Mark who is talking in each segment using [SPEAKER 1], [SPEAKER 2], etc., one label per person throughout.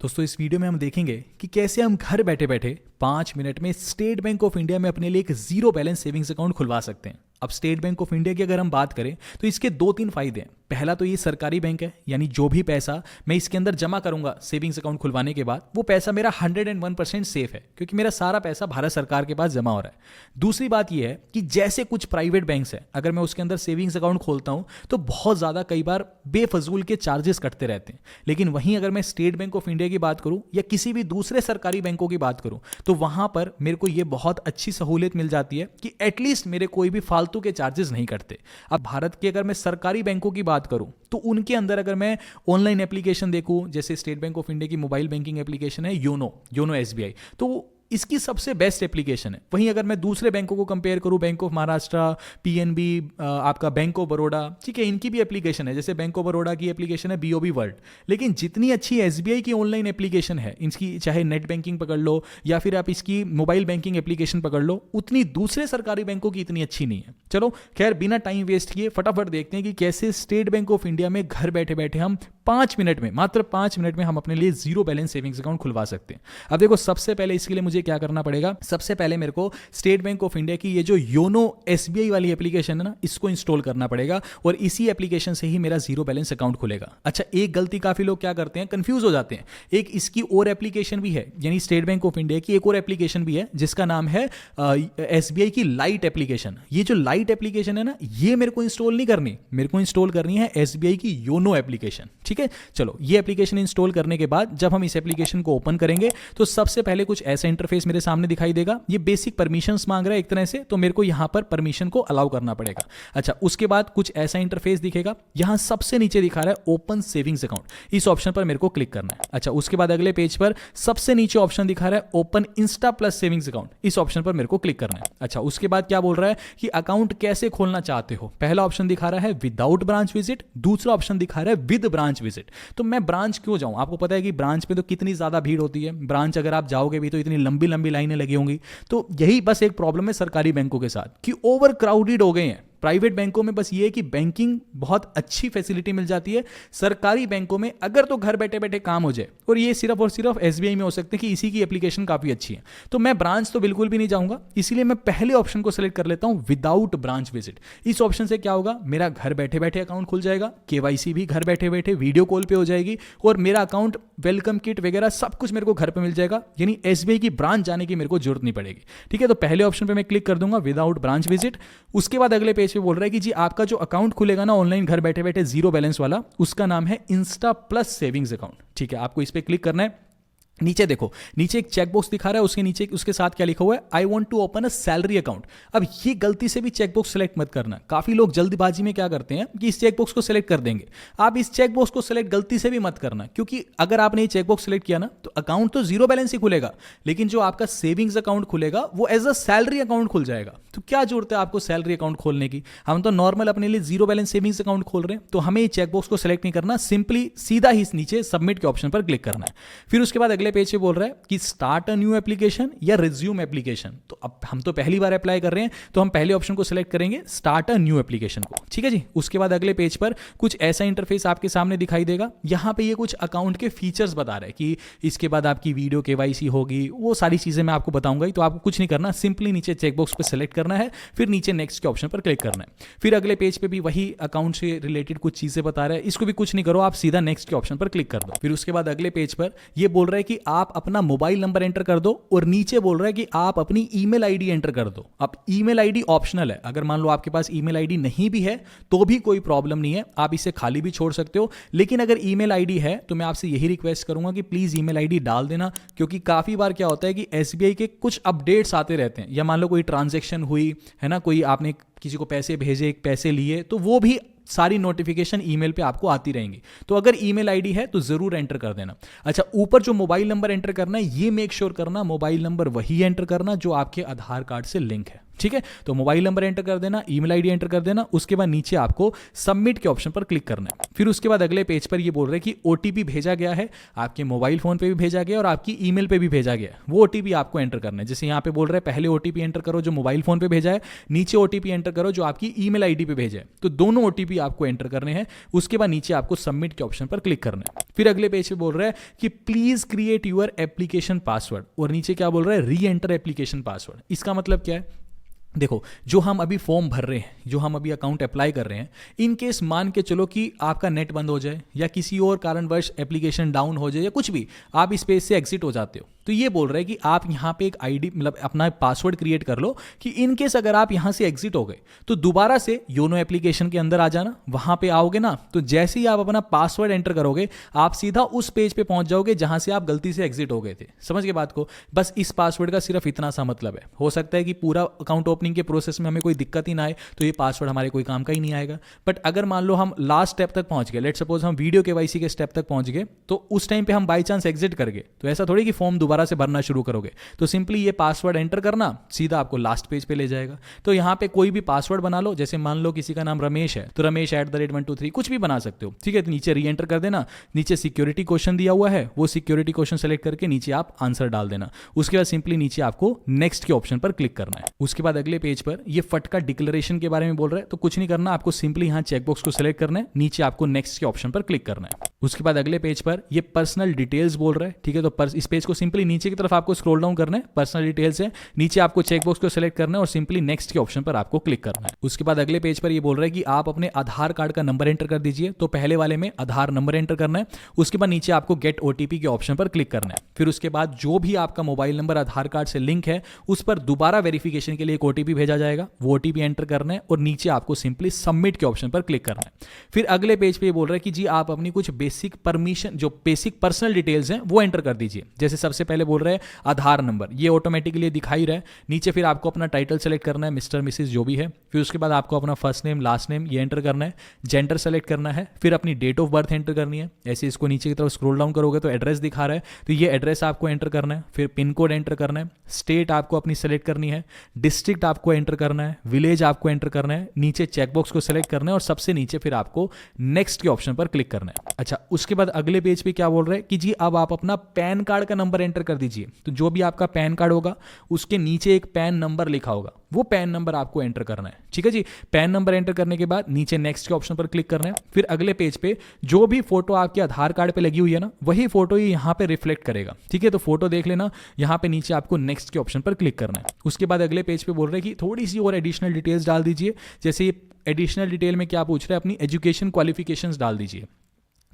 [SPEAKER 1] दोस्तों इस वीडियो में हम देखेंगे कि कैसे हम घर बैठे बैठे 5 मिनट में स्टेट बैंक ऑफ इंडिया में अपने लिए एक जीरो बैलेंस सेविंग्स अकाउंट खुलवा सकते हैं। अब स्टेट बैंक ऑफ इंडिया की अगर हम बात करें तो इसके 2-3 फायदे हैं। पहला तो ये सरकारी बैंक है, यानी जो भी पैसा मैं इसके अंदर जमा करूंगा सेविंग्स अकाउंट खुलवाने के बाद, वो पैसा मेरा 101% सेफ है, क्योंकि मेरा सारा पैसा भारत सरकार के पास जमा हो रहा है। दूसरी बात यह है कि जैसे कुछ प्राइवेट बैंक्स है, अगर मैं उसके अंदर सेविंग्स अकाउंट खोलता हूं तो बहुत ज्यादा कई बार बेफजूल के चार्जेस कटते रहते हैं। लेकिन वहीं अगर मैं स्टेट बैंक ऑफ इंडिया की बात करूं या किसी भी दूसरे सरकारी बैंकों की बात करूं तो वहां पर मेरे को यह बहुत अच्छी सहूलियत मिल जाती है कि एटलीस्ट मेरे कोई भी फालतू के चार्जेस नहीं कटते। अब भारत के अगर मैं सरकारी बैंकों की बात करूं तो उनके अंदर अगर मैं ऑनलाइन एप्लीकेशन देखूं, जैसे स्टेट बैंक ऑफ इंडिया की मोबाइल बैंकिंग एप्लीकेशन है योनो एसबीआई, तो इसकी सबसे बेस्ट एप्लीकेशन है। वहीं अगर मैं दूसरे बैंकों को कंपेयर करूं, बैंक ऑफ महाराष्ट्र, पीएनबी, आपका बैंक ऑफ बड़ौदा, ठीक है, इनकी भी एप्लीकेशन है। जैसे बैंक ऑफ बड़ौदा की एप्लीकेशन है बीओबी वर्ल्ड, लेकिन जितनी अच्छी एसबीआई की ऑनलाइन एप्लीकेशन है, इसकी चाहे नेट बैंकिंग पकड़ लो या फिर आप इसकी मोबाइल बैंकिंग एप्लीकेशन पकड़ लो, उतनी दूसरे सरकारी बैंकों की इतनी अच्छी नहीं है। चलो खैर, बिना टाइम वेस्ट किए फटाफट देखते हैं कि कैसे स्टेट बैंक ऑफ इंडिया में घर बैठे बैठे हम 5 मिनट में, मात्र 5 मिनट में हम अपने लिए जीरो बैलेंस सेविंग्स अकाउंट खुलवा सकते हैं। अब देखो, सबसे पहले इसके लिए मुझे क्या करना पड़ेगा। सबसे पहले मेरे को स्टेट बैंक ऑफ इंडिया की ये जो योनो एसबीआई वाली एप्लीकेशन है ना, इसको इंस्टॉल करना पड़ेगा और इसी एप्लीकेशन से ही मेरा जीरो बैलेंस अकाउंट खुलेगा। अच्छा, एक गलती काफी लोग क्या करते हैं, कंफ्यूज हो जाते हैं। एक इसकी और एप्लीकेशन भी है, यानी स्टेट बैंक ऑफ इंडिया की एक और एप्लीकेशन भी है जिसका नाम है एसबीआई की लाइट एप्लीकेशन। ये जो लाइट एप्लीकेशन है ना, ये मेरे को इंस्टॉल नहीं करनी, मेरे को इंस्टॉल करनी है एसबीआई की योनो एप्लीकेशन। ठीक है, चलो ये एप्लीकेशन इंस्टॉल करने के बाद जब हम इस एप्लीकेशन को ओपन करेंगे तो सबसे पहले कुछ ऐसा इंटरफेस मेरे सामने दिखाई देगा। ये बेसिक परमिशंस मांग रहा है एक तरह से, तो मेरे को यहां पर परमिशन को अलाउ करना पड़ेगा। अच्छा, उसके बाद कुछ ऐसा इंटरफेस दिखेगा। यहां सबसे नीचे दिखा रहा है ओपन सेविंग्स अकाउंट, इस ऑप्शन पर मेरे को क्लिक करना है। अच्छा, उसके बाद अगले पेज पर सबसे नीचे ऑप्शन दिखा रहा है open Insta plus savings account, इस ऑप्शन पर मेरे को क्लिक करना है। अच्छा, उसके बाद क्या बोल रहा है कि अकाउंट कैसे खोलना चाहते हो। पहला ऑप्शन दिखा रहा है विदाउट ब्रांच विजिट, दूसरा ऑप्शन दिखा रहा है विद ब्रांच विजिट। तो मैं ब्रांच क्यों जाऊं, आपको पता है कि ब्रांच में तो कितनी ज्यादा भीड़ होती है, ब्रांच अगर आप जाओगे भी तो इतनी लंबी लंबी लाइनें लगी होंगी। तो यही बस एक प्रॉब्लम है सरकारी बैंकों के साथ कि ओवर क्राउडेड हो गए हैं। प्राइवेट बैंकों में बस ये है कि बैंकिंग बहुत अच्छी फैसिलिटी मिल जाती है। सरकारी बैंकों में अगर तो घर बैठे बैठे काम हो जाए, और ये सिर्फ और सिर्फ एसबीआई में हो सकते हैं कि इसी की एप्लीकेशन काफी अच्छी है। तो मैं ब्रांच तो बिल्कुल भी नहीं जाऊंगा, इसीलिए मैं पहले ऑप्शन को सिलेक्ट कर लेता हूं विदाउट ब्रांच विजिट। इस ऑप्शन से क्या होगा, मेरा घर बैठे बैठे अकाउंट खुल जाएगा, केवाईसी भी घर बैठे बैठे वीडियो कॉल पे हो जाएगी और मेरा अकाउंट वेलकम किट वगैरह सब कुछ मेरे को घर पे मिल जाएगा, यानी एसबीआई की ब्रांच जाने की मेरे को जरूरत नहीं पड़ेगी। ठीक है, तो पहले ऑप्शन पे मैं क्लिक कर दूंगा विदाउट ब्रांच विजिट। उसके बाद अगले पेज पे बोल रहा है कि जी आपका जो अकाउंट खुलेगा ना ऑनलाइन घर बैठे बैठे जीरो बैलेंस वाला, उसका नाम है इंस्टा प्लस सेविंग्स अकाउंट। ठीक है, आपको इस पे क्लिक करना है। नीचे देखो, नीचे एक चेकबॉक्स दिखा रहा है, उसके नीचे उसके साथ क्या लिखा हुआ है, I want to open a salary account. अब ये गलती से भी चेकबॉक्स सेलेक्ट मत करना। काफी लोग जल्दबाजी में क्या करते हैं कि इस चेकबॉक्स को सिलेक्ट कर देंगे। आप इस चेकबॉक्स को सिलेक्ट गलती से भी मत करना, क्योंकि अगर आपने ये चेकबॉक्स सिलेक्ट किया ना तो अकाउंट तो जीरो बैलेंस ही खुलेगा, लेकिन जो आपका सेविंग्स अकाउंट खुलेगा वो एज अ सैलरी अकाउंट खुल जाएगा। तो क्या जरूरत है आपको सैलरी अकाउंट खोलने की, हम तो नॉर्मल अपने लिए जीरो बैलेंस सेविंग्स अकाउंट खोल रहे हैं। तो हमें ये चेकबॉक्स को सिलेक्ट नहीं करना, सिंपली सीधा ही नीचे सबमिट के ऑप्शन पर क्लिक करना है। फिर उसके बाद अगले पेज पे बोल रहा है कि स्टार्ट अ न्यू एप्लीकेशन या रिज्यूम एप्लीकेशन। तो अब हम तो पहली बार अप्लाई कर रहे हैं, तो हम पहले ऑप्शन को सिलेक्ट करेंगे, स्टार्ट अ न्यू एप्लीकेशन को। ठीक है जी, उसके बाद अगले पेज पर कुछ ऐसा इंटरफेस आपके सामने दिखाई देगा। यहां पे ये कुछ अकाउंट के फीचर्स बता रहे हैं कि इसके बाद आपकी वीडियो केवाईसी होगी, वो सारी चीजें मैं आपको बताऊंगा ही। तो आपको कुछ नहीं करना, सिंपली नीचे चेकबॉक्स पे सिलेक्ट करना है, फिर नीचे नेक्स्ट के ऑप्शन पर क्लिक करना है। फिर अगले पेज पे भी वही अकाउंट से रिलेटेड कुछ चीजें बता रहा है, इसको भी कुछ नहीं करो, आप सीधा नेक्स्ट के ऑप्शन पर क्लिक कर दो। फिर उसके बाद अगले पेज पर ये बोल रहा है कि आप अपना मोबाइल नंबर एंटर कर दो, और नीचे बोल रहा है कि आप अपनी ईमेल आईडी एंटर कर दो। अब ईमेल आईडी ऑप्शनल है, अगर मान लो आपके पास ईमेल आईडी नहीं भी है तो भी कोई प्रॉब्लम नहीं है, आप इसे खाली भी छोड़ सकते हो। लेकिन अगर ईमेल आईडी है तो मैं आपसे यही रिक्वेस्ट करूंगा कि प्लीज ईमेल आईडी डाल देना, क्योंकि काफी बार क्या होता है कि एसबीआई के कुछ अपडेट्स आते रहते हैं, या मान लो कोई ट्रांजैक्शन हुई है ना, कोई आपने किसी को पैसे भेजे, पैसे लिए, तो वो भी सारी नोटिफिकेशन ईमेल पे आपको आती रहेंगी। तो अगर ईमेल आईडी है तो जरूर एंटर कर देना। अच्छा, ऊपर जो मोबाइल नंबर एंटर करना है, ये मेक श्योर करना मोबाइल नंबर वही एंटर करना जो आपके आधार कार्ड से लिंक है। ठीक है, तो मोबाइल नंबर एंटर कर देना, ईमेल आईडी एंटर कर देना, उसके बाद नीचे आपको सबमिट के ऑप्शन पर क्लिक करना है। फिर उसके बाद अगले पेज पर ये बोल रहे हैं कि ओटीपी भेजा गया है, आपके मोबाइल फोन पे भी भेजा गया और आपकी ईमेल पे भी भेजा गया है, वो ओटीपी आपको एंटर करना है। जैसे यहाँ पे बोल रहे हैं पहले ओटीपी एंटर करो जो मोबाइल फोन पे भेजा है, नीचे ओटीपी एंटर करो जो आपकी ईमेल आईडी पे भेजा है, तो दोनों ओटीपी आपको एंटर करने हैं। उसके बाद नीचे आपको सबमिट के ऑप्शन पर क्लिक करना है। फिर अगले पेज पे बोल रहा है कि please create your application password, और नीचे क्या बोल रहा है, री एंटर एप्लीकेशन पासवर्ड। इसका मतलब क्या है, देखो जो हम अभी फॉर्म भर रहे हैं, जो हम अभी अकाउंट अप्लाई कर रहे हैं, इन केस मान के चलो कि आपका नेट बंद हो जाए या किसी और कारणवश एप्लीकेशन डाउन हो जाए या कुछ भी, आप इस पेज से एग्जिट हो जाते हो, तो ये बोल रहा है कि आप यहाँ पे एक आईडी मतलब अपना पासवर्ड क्रिएट कर लो कि इन केस अगर आप यहाँ से एग्जिट हो गए तो दोबारा से योनो एप्लीकेशन के अंदर आ जाना, वहां पे आओगे ना, तो जैसे ही आप अपना पासवर्ड एंटर करोगे आप सीधा उस पेज पे पहुंच जाओगे जहां से आप गलती से एग्जिट हो गए थे। समझ के बात को, बस इस पासवर्ड का सिर्फ इतना सा मतलब है। हो सकता है कि पूरा अकाउंट ओपनिंग के प्रोसेस में हमें कोई दिक्कत ही ना आए तो ये पासवर्ड हमारे कोई काम का ही नहीं आएगा, बट अगर मान लो हम लास्ट स्टेप तक पहुंच गए, लेट सपोज हम वीडियो केवाईसी के स्टेप तक पहुंच गए, तो उस टाइम पे हम बाई चांस एग्जिट कर गए, तो ऐसा थोड़ी कि फॉर्म दोबारा से भरना शुरू करोगे, तो सिंपली ये पासवर्ड एंटर करना, सीधा आपको लास्ट पेज पे ले जाएगा। तो यहां पे कोई भी पासवर्ड बना लो, जैसे मान लो किसी का नाम रमेश है तो रमेश @123 कुछ भी बना सकते हो, ठीक है। तो नीचे री एंटर कर देना, नीचे सिक्योरिटी क्वेश्चन दिया हुआ है, वो सिक्योरिटी क्वेश्चन सेलेक्ट करके नीचे आप आंसर डाल देना। उसके बाद सिंपली नीचे आपको नेक्स्ट के ऑप्शन पर क्लिक करना है। उसके बाद अगले पेज पर ये फटका डिक्लेरेशन के बारे में बोल रहा है, तो कुछ नहीं करना, आपको सिंपली यहां चेकबॉक्स को सिलेक्ट करना है, नीचे आपको नेक्स्ट के ऑप्शन पर क्लिक करना है। उसके बाद अगले पेज पर ये पर्सनल डिटेल्स बोल रहा है, ठीक है। तो इस पेज को सिंपली नीचे की तरफ आपको स्क्रॉल डाउन करना है, पर्सनल डिटेल्स है, नीचे आपको चेकबॉक्स को सिलेक्ट करना है और सिंपली नेक्स्ट के ऑप्शन पर आपको क्लिक करना है। उसके बाद अगले पेज पर ये बोल रहा है कि आप अपने आधार कार्ड का नंबर एंटर कर दीजिए, तो पहले वाले में आधार नंबर एंटर करना है, उसके बाद नीचे आपको गेट ओटीपी के ऑप्शन पर क्लिक करना है। फिर उसके बाद जो भी आपका मोबाइल नंबर आधार कार्ड से लिंक है उस पर दोबारा वेरिफिकेशन के लिए एक ओटीपी भेजा जाएगा, वो ओटीपी एंटर करना है और नीचे आपको सिंपली सबमिट के ऑप्शन पर क्लिक करना है। फिर अगले पेज पे ये बोल रहा है कि जी आप अपनी कुछ बेसिक परमिशन, जो बेसिक पर्सनल डिटेल्स हैं वो एंटर कर दीजिए। जैसे सबसे पहले बोल रहे हैं आधार नंबर, ये ऑटोमेटिकली दिखा ही रहा है। नीचे फिर आपको अपना टाइटल सेलेक्ट करना है, मिस्टर मिसिस जो भी है। फिर उसके बाद आपको अपना फर्स्ट नेम लास्ट नेम ये एंटर करना है, जेंडर सेलेक्ट करना है, फिर अपनी डेट ऑफ बर्थ एंटर करनी है। ऐसे इसको नीचे की तरफ स्क्रॉल डाउन करोगे तो एड्रेस दिखा रहा है, तो ये एड्रेस आपको एंटर करना है। फिर पिन कोड एंटर करना है, स्टेट आपको अपनी सेलेक्ट करनी है, डिस्ट्रिक्ट आपको एंटर करना है, विलेज आपको एंटर करना है, नीचे चेकबॉक्स को सेलेक्ट करना है और सबसे नीचे फिर आपको नेक्स्ट के ऑप्शन पर क्लिक करना है। अच्छा, उसके बाद अगले पेज पे क्या बोल रहे हैं कि जी अब आप अपना पैन कार्ड का नंबर एंटर कर दीजिए। तो जो भी आपका पैन कार्ड होगा उसके नीचे एक पैन नंबर लिखा होगा, वो पैन नंबर आपको एंटर करना है, ठीक है जी। पैन नंबर एंटर करने के बाद नीचे नेक्स्ट के ऑप्शन पर क्लिक करना है। फिर अगले पेज पे जो भी फोटो आपके आधार कार्ड पे लगी हुई है ना, वही फोटो ही यहाँ पे रिफ्लेक्ट करेगा, ठीक है। तो फोटो देख लेना, यहाँ पे नीचे आपको नेक्स्ट के ऑप्शन पर क्लिक करना है। उसके बाद अगले पेज पे बोल रहे हैं कि थोड़ी सी और एडिशनल डिटेल्स डाल दीजिए। जैसे एडिशनल डिटेल में क्या पूछ रहे हैं, अपनी एजुकेशन क्वालिफिकेशंस डाल दीजिए।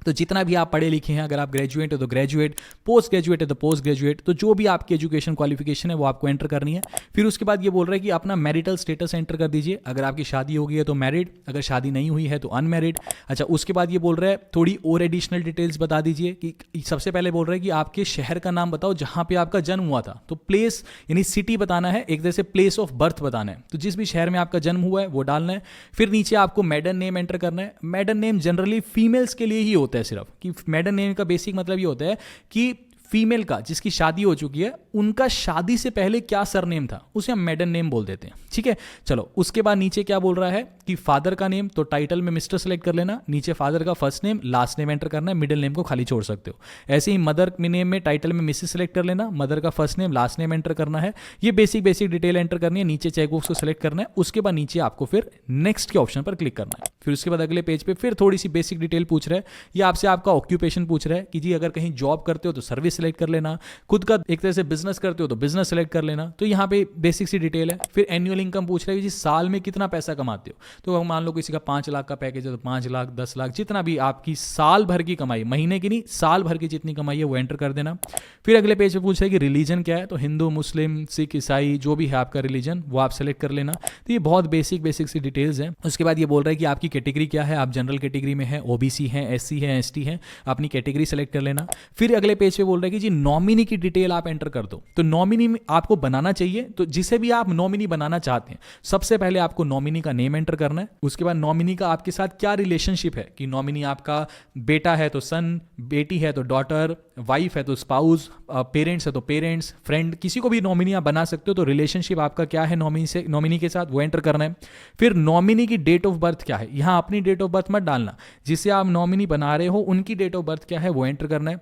[SPEAKER 1] तो जितना भी आप पढ़े लिखे हैं, अगर आप ग्रेजुएट हो तो ग्रेजुएट, पोस्ट ग्रेजुएट है तो पोस्ट ग्रेजुएट, तो जो भी आपकी एजुकेशन क्वालिफिकेशन है वो आपको एंटर करनी है। फिर उसके बाद ये बोल रहा है कि अपना मैरिटल स्टेटस एंटर कर दीजिए। अगर आपकी शादी हो गई है तो मैरिड, अगर शादी नहीं हुई है तो अनमैरिड। अच्छा, उसके बाद ये बोल रहा है थोड़ी और एडिशनल डिटेल्स बता दीजिए कि सबसे पहले बोल रहा है कि आपके शहर का नाम बताओ जहाँ पे आपका जन्म हुआ था। तो प्लेस यानी सिटी बताना है, एक तरह से प्लेस ऑफ बर्थ बताना है, तो जिस भी शहर में आपका जन्म हुआ है वो डालना है। फिर नीचे आपको मैडन नेम एंटर करना है। मैडन नेम जनरली फीमेल्स के लिए ही होता है सिर्फ, कि मैडन नेम का बेसिक मतलब ये होता है कि फीमेल का जिसकी शादी हो चुकी है उनका शादी से पहले क्या सरनेम था उसे हम मैडन नेम बोल देते हैं, ठीक है। चलो, उसके बाद नीचे क्या बोल रहा है कि फादर का नेम, तो टाइटल में मिस्टर सेलेक्ट कर लेना, नीचे फादर का first name last name enter करना है, मिडिल नेम को खाली छोड़ सकते हो। ऐसे ही मदर नेम में टाइटल में मिसेस सेलेक्ट कर लेना, मदर का first name last name enter करना है। ये बेसिक डिटेल एंटर करनी है, नीचे चेकबॉक्स को सेलेक्ट करना है। उसके बाद नीचे आपको फिर नेक्स्ट के ऑप्शन पर क्लिक करना है। फिर उसके बाद अगले पेज पे फिर थोड़ी सी बेसिक डिटेल पूछ रहा है, ये आपसे आपका ऑक्यूपेशन पूछ रहा है कि जी अगर कहीं जॉब करते हो तो सर्विस सेलेक्ट कर लेना, खुद का एक तरह से बिजनेस करते हो तो बिजनेस सेलेक्ट कर लेना। तो यहाँ पे बेसिक सी डिटेल है। फिर एनुअल इनकम पूछ रहा है कि जी साल में कितना पैसा कमाते हो, तो मान लो किसी का 5 लाख का पैकेज है तो 5 लाख 10 लाख जितना भी आपकी साल भर की कमाई, महीने की नहीं साल भर की जितनी कमाई है वो एंटर कर देना। फिर अगले पेज पे पूछ रहा है कि रिलीजन क्या है, तो हिंदू मुस्लिम सिख ईसाई जो भी है आपका रिलीजन वो आप सेलेक्ट कर लेना। तो ये बहुत बेसिक सी डिटेल्स हैं। उसके बाद ये बोल रहा है कि आपकी कैटेगरी क्या है, आप जनरल कैटेगरी में है, ओबीसी है, एससी है, एसटी है, अपनी कैटेगरी सेलेक्ट कर लेना। फिर अगले पेज पे बोल रहे रहा है कि जी नॉमिनी की डिटेल आप एंटर कर दो। तो नॉमिनी आपको बनाना चाहिए, तो जिसे भी आप नॉमिनी बनाना चाहते हैं सबसे पहले आपको नॉमिनी का नेम एंटर करना है। उसके बाद नॉमिनी का आपके साथ क्या रिलेशनशिप है, कि नॉमिनी आपका बेटा है तो सन, बेटी है तो डॉटर, वाइफ है तो स्पाउस, पेरेंट्स है तो पेरेंट्स, फ्रेंड, किसी को भी नॉमिनी आप बना सकते हो। तो रिलेशनशिप आपका क्या है नॉमिनी के साथ वो एंटर करना है। फिर नॉमिनी की डेट ऑफ बर्थ क्या है, यहां अपनी डेट ऑफ बर्थ मत डालना, जिसे आप नॉमिनी बना रहे हो उनकी डेट ऑफ बर्थ क्या है वो एंटर करना है।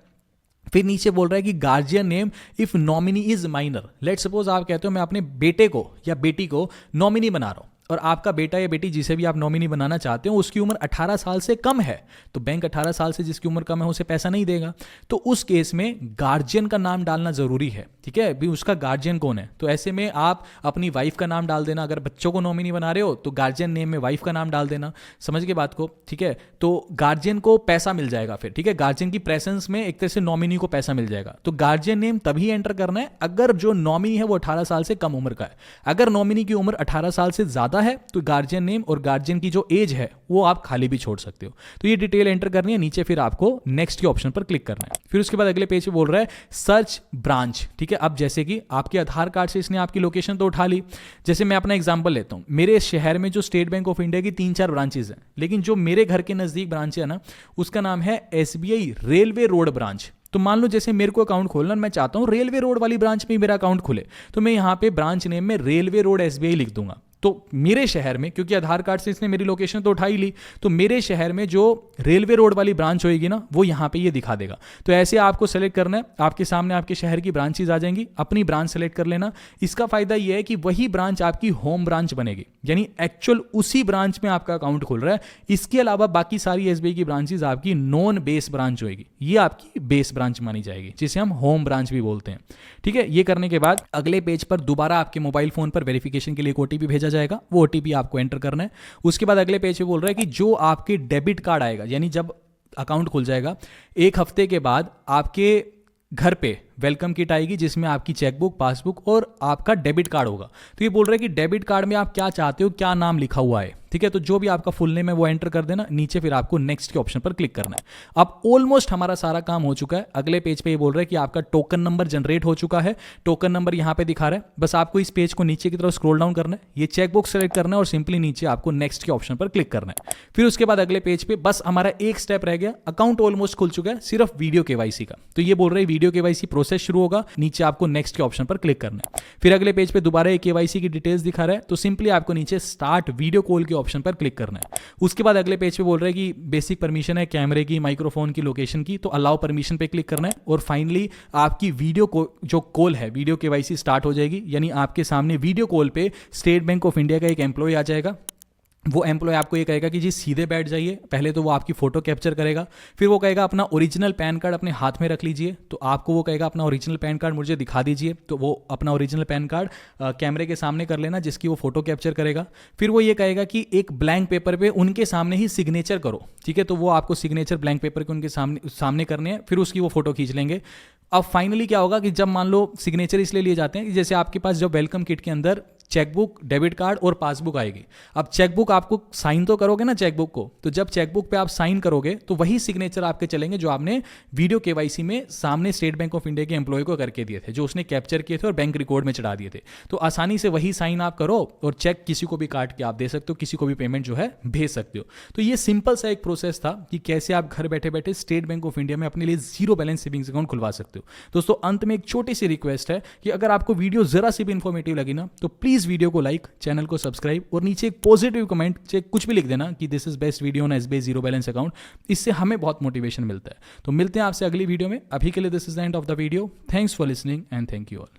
[SPEAKER 1] फिर नीचे बोल रहा है कि guardian name if nominee is minor. Let suppose आप कहते हो मैं अपने बेटे को या बेटी को नॉमिनी बना रहा हूं, और आपका बेटा या बेटी जिसे भी आप नॉमिनी बनाना चाहते हो उसकी उम्र 18 साल से कम है, तो बैंक 18 साल से जिसकी उम्र कम है उसे पैसा नहीं देगा। तो उस केस में गार्जियन का नाम डालना जरूरी है, ठीक है, भी उसका गार्जियन कौन है। तो ऐसे में आप अपनी वाइफ का नाम डाल देना, अगर बच्चों को नॉमिनी बना रहे हो तो गार्जियन नेम में वाइफ का नाम डाल देना। समझ के बात को, ठीक है। तो गार्जियन को पैसा मिल जाएगा फिर, ठीक है, गार्जियन की प्रेजेंस में एक तरह से नॉमिनी को पैसा मिल जाएगा। तो गार्जियन नेम तभी एंटर करना है अगर जो नॉमिनी है वो 18 साल से कम उम्र का है। अगर नॉमिनी की उम्र 18 साल से ज्यादा है तो गार्जियन नेम और गार्जियन की जो एज है वो आप खाली भी छोड़ सकते हो। तो ये डिटेल एंटर करनी है। नीचे फिर आपको नेक्स्ट के ऑप्शन पर क्लिक करना है। फिर उसके बाद अगले पेज पे बोल रहा है सर्च ब्रांच, ठीक है। अब जैसे कि आपके आधार कार्ड से इसने आपकी लोकेशन तो उठा ली। जैसे मैं अपना एग्जांपल लेता हूं, मेरे शहर में जो स्टेट बैंक ऑफ इंडिया की 3-4 ब्रांचेज हैं, लेकिन जो मेरे घर के नजदीक ब्रांच है ना उसका नाम है SBI रेलवे रोड ब्रांच। तो मान लो जैसे मेरे को अकाउंट खोलना, मैं चाहता हूं रेलवे रोड वाली ब्रांच में मेरा अकाउंट खुले, तो मैं यहां पे ब्रांच नेम में रेलवे रोड SBI लिख दूंगा। तो मेरे शहर में, क्योंकि आधार कार्ड से इसने मेरी लोकेशन तो उठा ही ली, तो मेरे शहर में जो रेलवे रोड वाली ब्रांच होगी ना वो यहां पे ये दिखा देगा। तो ऐसे आपको सेलेक्ट करना है, आपके सामने आपके शहर की ब्रांचेज आ जाएंगी, अपनी ब्रांच सेलेक्ट कर लेना। इसका फायदा ये है कि वही ब्रांच आपकी होम ब्रांच बनेगी, यानी एक्चुअल उसी ब्रांच में आपका अकाउंट खुल रहा है। इसके अलावा बाकी सारी SBI की ब्रांचेज आपकी नॉन बेस ब्रांच होगी, ये आपकी बेस ब्रांच मानी जाएगी, जिसे हम होम ब्रांच भी बोलते हैं, ठीक है। ये करने के बाद अगले पेज पर दोबारा आपके मोबाइल फोन पर वेरिफिकेशन के लिए एक OTP भेजा जाएगा, वो OTP आपको एंटर करना है। उसके बाद अगले पेज पे बोल रहा है कि जो आपके डेबिट कार्ड आएगा, यानी जब अकाउंट खुल जाएगा 1 हफ्ते के बाद आपके घर पे वेलकम किट आएगी जिसमें आपकी चेकबुक, पासबुक और आपका डेबिट कार्ड होगा। तो ये बोल रहा है कि डेबिट कार्ड में आप क्या चाहते हो, क्या नाम लिखा हुआ है, ठीक है। तो जो भी आपका फुल नेम है वो एंटर कर देना। नीचे फिर आपको नेक्स्ट के ऑप्शन पर क्लिक करना है। अब ऑलमोस्ट हमारा सारा काम हो चुका है। अगले पेज पे ये बोल रहा है कि आपका टोकन नंबर जनरेट हो चुका है, टोकन नंबर यहां पे दिखा रहा है। बस आपको इस पेज को नीचे की तरफ स्क्रॉल डाउन करना है, ये चेकबुक सेलेक्ट करना है और सिंपली नीचे आपको नेक्स्ट के ऑप्शन पर क्लिक करना है। फिर उसके बाद अगले पेज पे बस हमारा एक स्टेप रह गया, अकाउंट ऑलमोस्ट खुल चुका है, सिर्फ वीडियो KYC का। तो ये बोल रहे हैं वीडियो KYC प्रोसेस शुरू होगा, नीचे आपको नेक्स्ट के ऑप्शन पर क्लिक करना है। फिर अगले पेज पे दोबारा एक KYC की डिटेल्स दिखा रहा है, तो सिंपली आपको नीचे स्टार्ट वीडियो कॉल के ऑप्शन पर क्लिक करना है। उसके बाद अगले पेज पे बोल रहा है कि बेसिक परमिशन है कैमरे की, माइक्रोफोन की, लोकेशन की, तो अलाउ परमिशन पे क्लिक करना है। और फाइनली आपकी वीडियो को जो कॉल है वीडियो KYC स्टार्ट हो जाएगी, यानी आपके सामने वीडियो कॉल पे स्टेट बैंक ऑफ इंडिया का एक एम्प्लॉय आ जाएगा। वो एम्प्लॉय आपको ये कहेगा कि जी सीधे बैठ जाइए। पहले तो वो आपकी फोटो कैप्चर करेगा, फिर वो कहेगा अपना ओरिजिनल पैन कार्ड अपने हाथ में रख लीजिए। तो आपको वो कहेगा अपना ओरिजिनल पैन कार्ड मुझे दिखा दीजिए, तो वो अपना ओरिजिनल पैन कार्ड कैमरे के सामने कर लेना जिसकी वो फोटो कैप्चर करेगा। फिर वो ये कहेगा कि एक ब्लैंक पेपर पे उनके सामने ही सिग्नेचर करो, ठीक है। तो वो आपको सिग्नेचर ब्लैंक पेपर के उनके सामने करने हैं, फिर उसकी वो फोटो खींच लेंगे। अब फाइनली क्या होगा कि जब मान लो सिग्नेचर इसलिए लिए जाते हैं कि जैसे आपके पास जब वेलकम किट के अंदर चेकबुक, डेबिट कार्ड और पासबुक आएगी। अब चेकबुक आपको साइन तो करोगे ना चेकबुक को, तो जब चेकबुक पे आप साइन करोगे तो वही सिग्नेचर आपके चलेंगे जो आपने वीडियो KYC में सामने स्टेट बैंक ऑफ इंडिया के एम्प्लॉय को करके दिए थे, जो उसने कैप्चर किए थे और बैंक रिकॉर्ड में चढ़ा दिए थे। तो आसानी से वही साइन आप करो और चेक किसी को भी काट के आप दे सकते हो, किसी को भी पेमेंट जो है भेज सकते हो। तो ये सिंपल सा एक प्रोसेस था कि कैसे आप घर बैठे बैठे स्टेट बैंक ऑफ इंडिया में अपने लिए जीरो बैलेंस सेविंग्स अकाउंट खुलवा सकते हो। दोस्तों अंत में एक छोटी सी रिक्वेस्ट है कि अगर आपको वीडियो जरा सी भी इंफॉर्मेटिव लगी ना तो प्लीज वीडियो को लाइक, चैनल को सब्सक्राइब और नीचे एक पॉजिटिव कमेंट चाहे कुछ भी लिख देना कि this is best video on SBI zero balance account. इससे हमें बहुत मोटिवेशन मिलता है। तो मिलते हैं आपसे अगली वीडियो में। अभी के लिए this is the end of the video. Thanks for listening and thank you all.